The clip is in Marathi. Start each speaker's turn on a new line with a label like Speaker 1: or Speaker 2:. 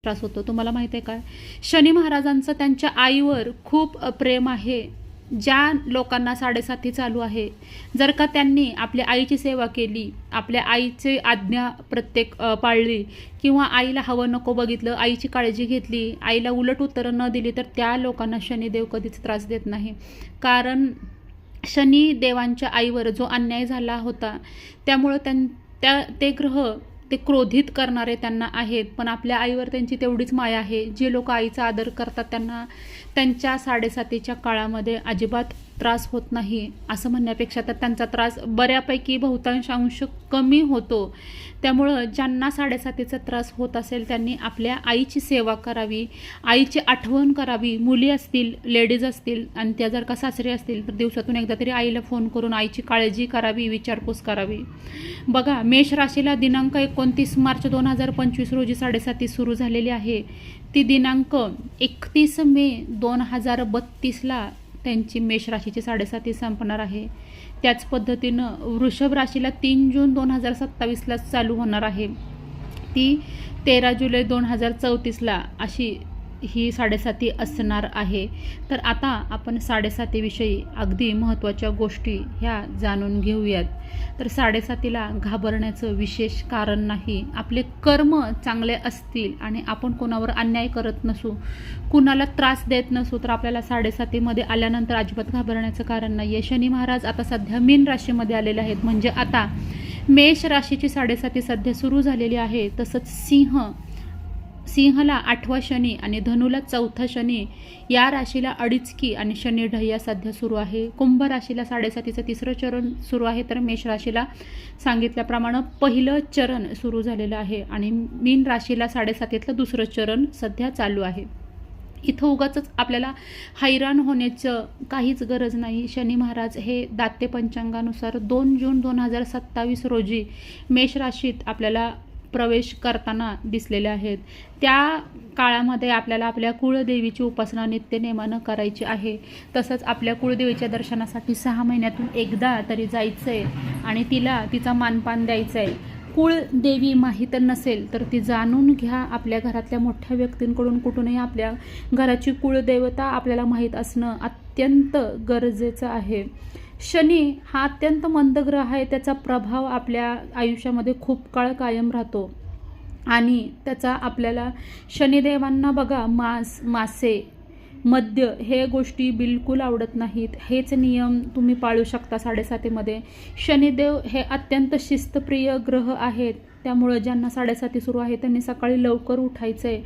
Speaker 1: त्रास होतो तुम्हाला माहिती आहे काय? शनी महाराजांचं त्यांच्या आईवर खूप प्रेम आहे. ज्या लोकांना 7.5 चालू आहे, जर का त्यांनी आपल्या आईची सेवा केली, आपल्या आईची आज्ञा प्रत्येक पाळली किंवा आईला हवं नको बघितलं, आईची काळजी घेतली, आईला उलट उत्तरं न दिली, तर त्या लोकांना शनिदेव कधीच त्रास देत नाही. कारण शनिदेवांच्या आईवर जो अन्याय झाला होता, त्यामुळं ते ग्रह ते क्रोधित करणारे त्यांना आहेत. पण आपल्या आईवर त्यांची तेवढीच माया आहे. जे लोक आईचा आदर करतात त्यांना त्यांच्या 7.5च्या काळामध्ये अजिबात त्रास होत नाही. असं म्हणण्यापेक्षा तर त्यांचा त्रास बऱ्यापैकी बहुतांश अंश कमी होतो. त्यामुळं ज्यांना 7.5चा त्रास होत असेल त्यांनी आपल्या आईची सेवा करावी, आईची आठवण करावी. मुली असतील, लेडीज असतील आणि त्या जर का सासरे असतील तर दिवसातून एकदा तरी आईला फोन करून आईची काळजी करावी, विचारपूस करावी. बघा, मेष राशीला दिनांक 29 मार्च 2025 रोजी 7.5 सुरू झालेली आहे. ती दिनांक 31 मे 2032ला त्यांची मेष राशीची 7.5 संपणार आहे. त्याच पद्धतीनं वृषभ राशीला 3 जून 2027ला चालू होणार आहे. ती 13 जुलै 2034ला अशी ही 7.5 असणार आहे. तर आता आपण 7.5विषयी अगदी महत्त्वाच्या गोष्टी ह्या जाणून घेऊयात. तर 7.5ला घाबरण्याचं विशेष कारण नाही. आपले कर्म चांगले असतील आणि आपण कोणावर अन्याय करत नसू, कुणाला त्रास देत नसू, तर आपल्याला 7.5मध्ये आल्यानंतर अजिबात घाबरण्याचं कारण नाही आहे. शनी महाराज आता सध्या मीन राशीमध्ये आलेले आहेत. म्हणजे आता मेष राशीची 7.5 सध्या सुरू झालेली आहे. तसंच सिंहला 8वा शनी आणि धनुला 4था शनी, या राशीला अडीचकी आणि शनी ढय्या सध्या सुरू आहे. कुंभ राशीला 7.5चं 3रं चरण सुरू आहे. तर मेष राशीला सांगितल्याप्रमाणे पहिलं चरण सुरू झालेलं आहे आणि मीन राशीला 7.5तलं 2रं चरण सध्या चालू आहे. इथं उगाचच आपल्याला हैराण होण्याचं काहीच गरज नाही. शनी महाराज हे दाते पंचांगानुसार 2 जून 2027 रोजी मेष राशीत आपल्याला प्रवेश करताना दिसलेले आहेत. त्या काळामध्ये आपल्याला आपल्या कुळदेवीची उपासना नित्यनेमानं करायची आहे. तसंच आपल्या कुळदेवीच्या दर्शनासाठी 6 महिन्यातून एकदा तरी जायचं आहे आणि तिला तिचा मानपान द्यायचा आहे. कुळदेवी माहीत नसेल तर ती जाणून घ्या. आपल्या घरातल्या मोठ्या व्यक्तींकडून कुठूनही आपल्या घराची कुळदेवता आपल्याला माहीत असणं अत्यंत गरजेचं आहे. शनी हा अत्यंत मंद ग्रह आहे. त्याचा प्रभाव आपल्या आयुष्यामध्ये खूप काळ कायम राहतो आणि त्याचा आपल्याला शनिदेवांना बघा, मासे, मद्य हे गोष्टी बिलकुल आवडत नाहीत. हेच नियम तुम्ही पाळू शकता 7.5मध्ये. शनिदेव हे अत्यंत शिस्तप्रिय ग्रह आहेत. त्यामुळं ज्यांना 7.5 सुरू आहे त्यांनी सकाळी लवकर उठायचं आहे.